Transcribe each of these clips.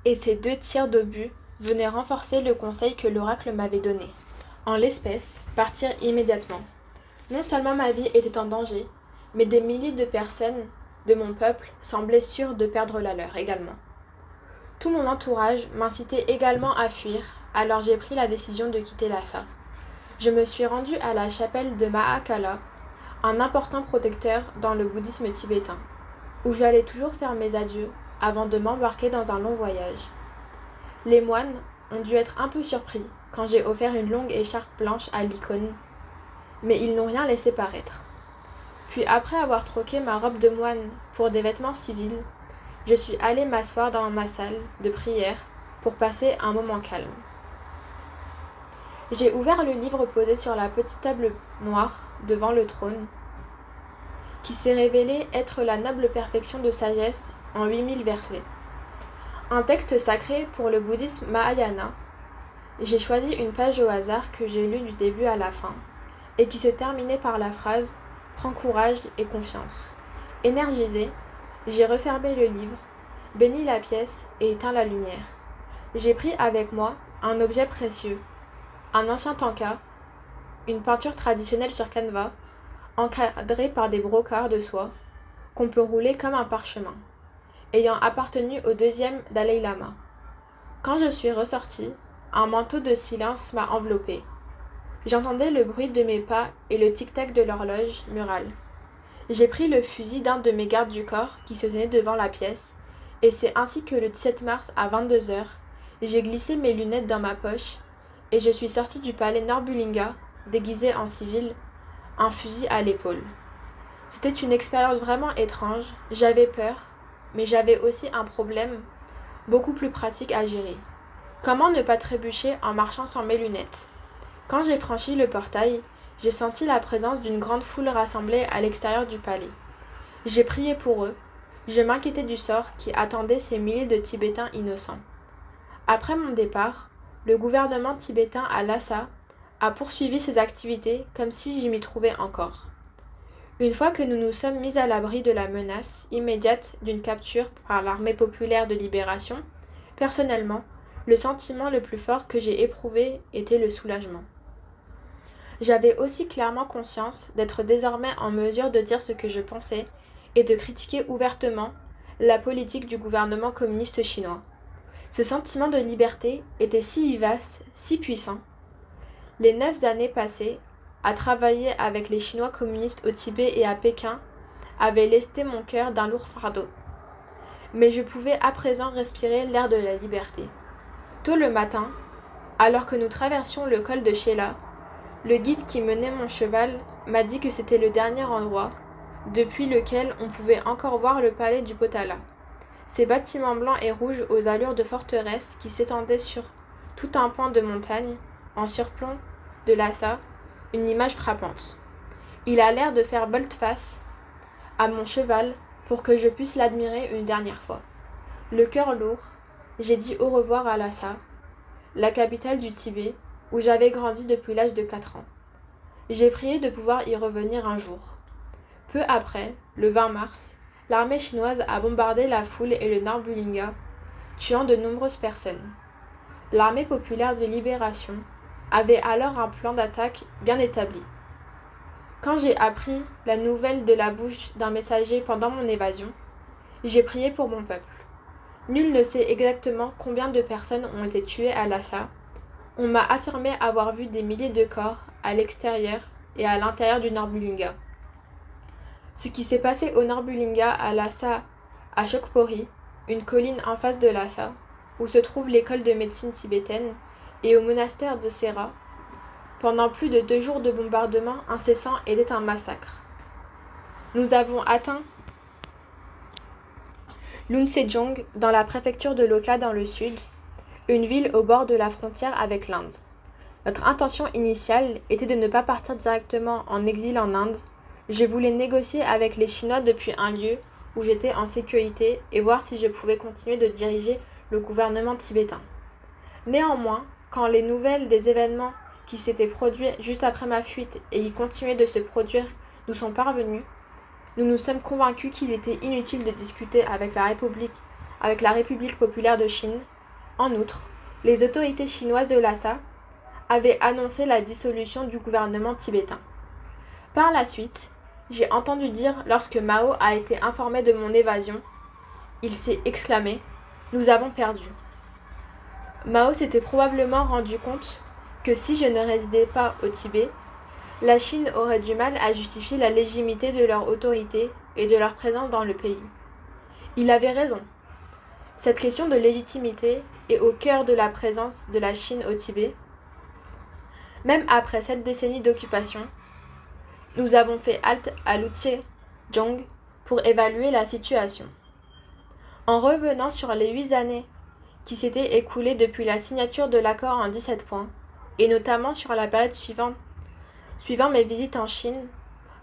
et ces 2 tirs d'obus venaient renforcer le conseil que l'oracle m'avait donné. En l'espèce, partir immédiatement. Non seulement ma vie était en danger, mais des milliers de personnes de mon peuple semblaient sûres de perdre la leur également. Tout mon entourage m'incitait également à fuir, alors j'ai pris la décision de quitter Lhasa. Je me suis rendue à la chapelle de Mahakala, un important protecteur dans le bouddhisme tibétain, où j'allais toujours faire mes adieux avant de m'embarquer dans un long voyage. Les moines ont dû être un peu surpris quand j'ai offert une longue écharpe blanche à l'icône, mais ils n'ont rien laissé paraître. Puis après avoir troqué ma robe de moine pour des vêtements civils, je suis allée m'asseoir dans ma salle de prière pour passer un moment calme. J'ai ouvert le livre posé sur la petite table noire devant le trône, qui s'est révélé être la noble perfection de sagesse en 8000 versets. Un texte sacré pour le bouddhisme Mahayana. J'ai choisi une page au hasard que j'ai lue du début à la fin, et qui se terminait par la phrase « Prends courage et confiance ». Énergisée, j'ai refermé le livre, béni la pièce et éteint la lumière. J'ai pris avec moi un objet précieux, un ancien tanka, une peinture traditionnelle sur canevas, encadrée par des brocarts de soie, qu'on peut rouler comme un parchemin, ayant appartenu au 2e Dalai Lama. Quand je suis ressortie, un manteau de silence m'a enveloppée. J'entendais le bruit de mes pas et le tic-tac de l'horloge murale. J'ai pris le fusil d'un de mes gardes du corps qui se tenait devant la pièce, et c'est ainsi que le 17 mars à 22h, j'ai glissé mes lunettes dans ma poche et je suis sortie du palais Norbulinga, déguisée en civil, un fusil à l'épaule. C'était une expérience vraiment étrange, j'avais peur, mais j'avais aussi un problème beaucoup plus pratique à gérer. Comment ne pas trébucher en marchant sans mes lunettes? Quand j'ai franchi le portail, j'ai senti la présence d'une grande foule rassemblée à l'extérieur du palais. J'ai prié pour eux. Je m'inquiétais du sort qui attendait ces milliers de Tibétains innocents. Après mon départ, le gouvernement tibétain à Lhasa a poursuivi ses activités comme si j'y m'y trouvais encore. Une fois que nous nous sommes mis à l'abri de la menace immédiate d'une capture par l'armée populaire de libération, personnellement, le sentiment le plus fort que j'ai éprouvé était le soulagement. J'avais aussi clairement conscience d'être désormais en mesure de dire ce que je pensais et de critiquer ouvertement la politique du gouvernement communiste chinois. Ce sentiment de liberté était si vivace, si puissant. Les 9 années passées à travailler avec les Chinois communistes au Tibet et à Pékin avaient lesté mon cœur d'un lourd fardeau. Mais je pouvais à présent respirer l'air de la liberté. Tôt le matin, alors que nous traversions le col de Shela, le guide qui menait mon cheval m'a dit que c'était le dernier endroit depuis lequel on pouvait encore voir le palais du Potala. Ces bâtiments blancs et rouges aux allures de forteresse qui s'étendaient sur tout un pan de montagne, en surplomb de Lhasa, une image frappante. Il a l'air de faire volte-face à mon cheval pour que je puisse l'admirer une dernière fois. Le cœur lourd, j'ai dit au revoir à Lhasa, la capitale du Tibet, où j'avais grandi depuis l'âge de 4 ans. J'ai prié de pouvoir y revenir un jour. Peu après, le 20 mars, l'armée chinoise a bombardé la foule et le Norbulinga, tuant de nombreuses personnes. L'armée populaire de libération avait alors un plan d'attaque bien établi. Quand j'ai appris la nouvelle de la bouche d'un messager pendant mon évasion, j'ai prié pour mon peuple. Nul ne sait exactement combien de personnes ont été tuées à Lhasa. On m'a affirmé avoir vu des milliers de corps à l'extérieur et à l'intérieur du Norbulinga. Ce qui s'est passé au Norbulinga à Lhasa, à Chokpori, une colline en face de Lhasa, où se trouve l'école de médecine tibétaine, et au monastère de Sera, pendant plus de 2 jours de bombardements incessants était un massacre. Nous avons atteint Lunsejong, dans la préfecture de l'Oka dans le sud, une ville au bord de la frontière avec l'Inde. Notre intention initiale était de ne pas partir directement en exil en Inde. Je voulais négocier avec les Chinois depuis un lieu où j'étais en sécurité et voir si je pouvais continuer de diriger le gouvernement tibétain. Néanmoins, quand les nouvelles des événements qui s'étaient produits juste après ma fuite et qui continuaient de se produire nous sont parvenues, nous nous sommes convaincus qu'il était inutile de discuter avec la République populaire de Chine En outre, les autorités chinoises de Lhasa avaient annoncé la dissolution du gouvernement tibétain. Par la suite, j'ai entendu dire lorsque Mao a été informé de mon évasion, il s'est exclamé « Nous avons perdu ». Mao s'était probablement rendu compte que si je ne résidais pas au Tibet, la Chine aurait du mal à justifier la légitimité de leur autorité et de leur présence dans le pays. Il avait raison. Cette question de légitimité est au cœur de la présence de la Chine au Tibet. Même après 7 décennies d'occupation, nous avons fait halte à Luochezhong pour évaluer la situation. En revenant sur les 8 années qui s'étaient écoulées depuis la signature de l'accord en 17 points, et notamment sur la période suivant mes visites en Chine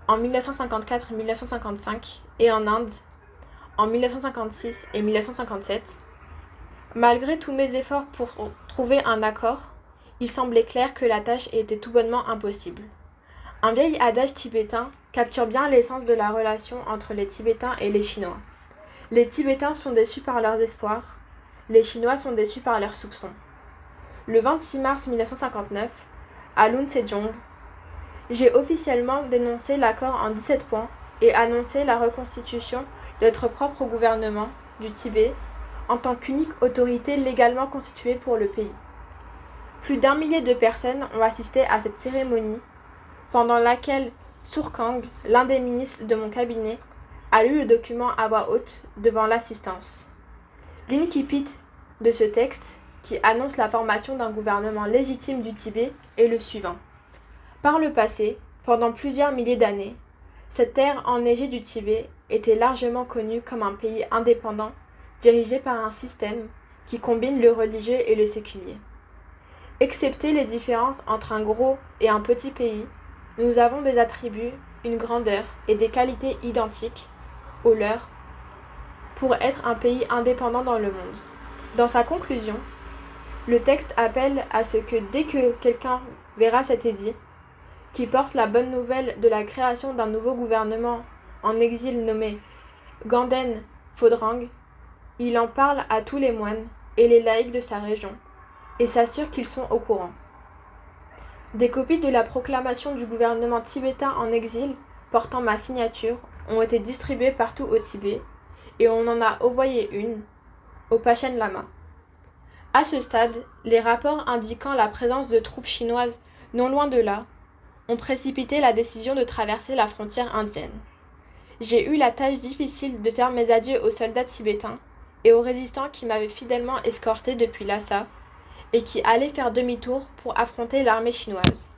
en 1954-1955 et en Inde en 1956 et 1957, malgré tous mes efforts pour trouver un accord, il semblait clair que la tâche était tout bonnement impossible. Un vieil adage tibétain capture bien l'essence de la relation entre les Tibétains et les Chinois. Les Tibétains sont déçus par leurs espoirs, les Chinois sont déçus par leurs soupçons. Le 26 mars 1959, à Luochezhong, j'ai officiellement dénoncé l'accord en 17 points et annoncé la reconstitution de notre propre gouvernement du Tibet en tant qu'unique autorité légalement constituée pour le pays. Plus d'1 millier de personnes ont assisté à cette cérémonie, pendant laquelle Surkang, l'un des ministres de mon cabinet, a lu le document à voix haute devant l'assistance. L'incipit de ce texte, qui annonce la formation d'un gouvernement légitime du Tibet, est le suivant. Par le passé, pendant plusieurs milliers d'années, cette terre enneigée du Tibet était largement connue comme un pays indépendant, dirigé par un système qui combine le religieux et le séculier. Excepté les différences entre un gros et un petit pays, nous avons des attributs, une grandeur et des qualités identiques aux leurs pour être un pays indépendant dans le monde. Dans sa conclusion, le texte appelle à ce que dès que quelqu'un verra cet édit, qui porte la bonne nouvelle de la création d'un nouveau gouvernement en exil nommé Ganden Phodrang, il en parle à tous les moines et les laïcs de sa région et s'assure qu'ils sont au courant. Des copies de la proclamation du gouvernement tibétain en exil portant ma signature ont été distribuées partout au Tibet et on en a envoyé une au Panchen Lama. À ce stade, les rapports indiquant la présence de troupes chinoises non loin de là ont précipité la décision de traverser la frontière indienne. J'ai eu la tâche difficile de faire mes adieux aux soldats tibétains et aux résistants qui m'avaient fidèlement escorté depuis Lhasa et qui allaient faire demi-tour pour affronter l'armée chinoise.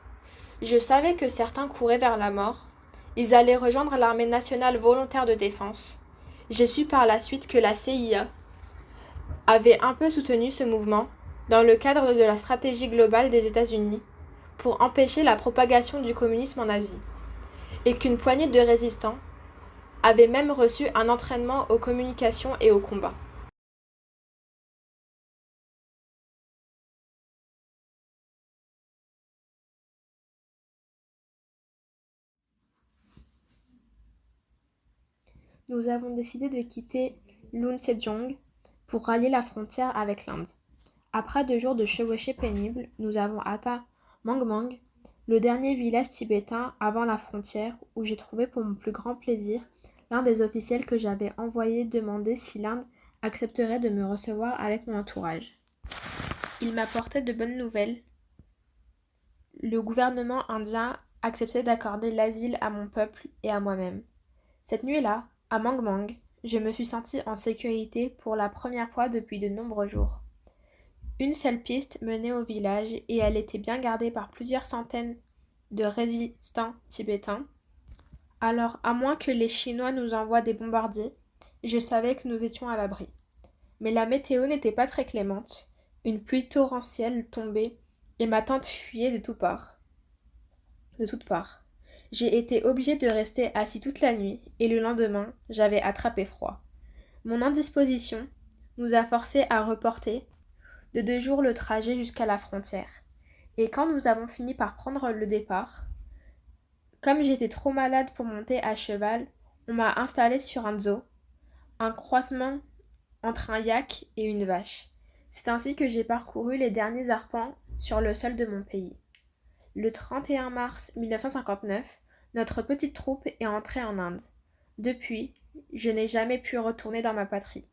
Je savais que certains couraient vers la mort, ils allaient rejoindre l'armée nationale volontaire de défense. J'ai su par la suite que la CIA avait un peu soutenu ce mouvement dans le cadre de la stratégie globale des États-Unis pour empêcher la propagation du communisme en Asie, et qu'une poignée de résistants avait même reçu un entraînement aux communications et au combat. Nous avons décidé de quitter Luochezhong pour rallier la frontière avec l'Inde. Après 2 jours de chevauchée pénible, nous avons atteint Mangmang, le dernier village tibétain avant la frontière, où j'ai trouvé pour mon plus grand plaisir l'un des officiels que j'avais envoyé demander si l'Inde accepterait de me recevoir avec mon entourage. Il m'apportait de bonnes nouvelles. Le gouvernement indien acceptait d'accorder l'asile à mon peuple et à moi-même. Cette nuit-là, à Mangmang, je me suis sentie en sécurité pour la première fois depuis de nombreux jours. Une seule piste menait au village et elle était bien gardée par plusieurs centaines de résistants tibétains. Alors, à moins que les Chinois nous envoient des bombardiers, je savais que nous étions à l'abri. Mais la météo n'était pas très clémente. Une pluie torrentielle tombait et ma tente fuyait de toutes parts. J'ai été obligée de rester assis toute la nuit et le lendemain, j'avais attrapé froid. Mon indisposition nous a forcés à reporter de 2 jours le trajet jusqu'à la frontière. Et quand nous avons fini par prendre le départ, comme j'étais trop malade pour monter à cheval, on m'a installée sur un dzô, un croisement entre un yak et une vache. C'est ainsi que j'ai parcouru les derniers arpents sur le sol de mon pays. Le 31 mars 1959, notre petite troupe est entrée en Inde. Depuis, je n'ai jamais pu retourner dans ma patrie.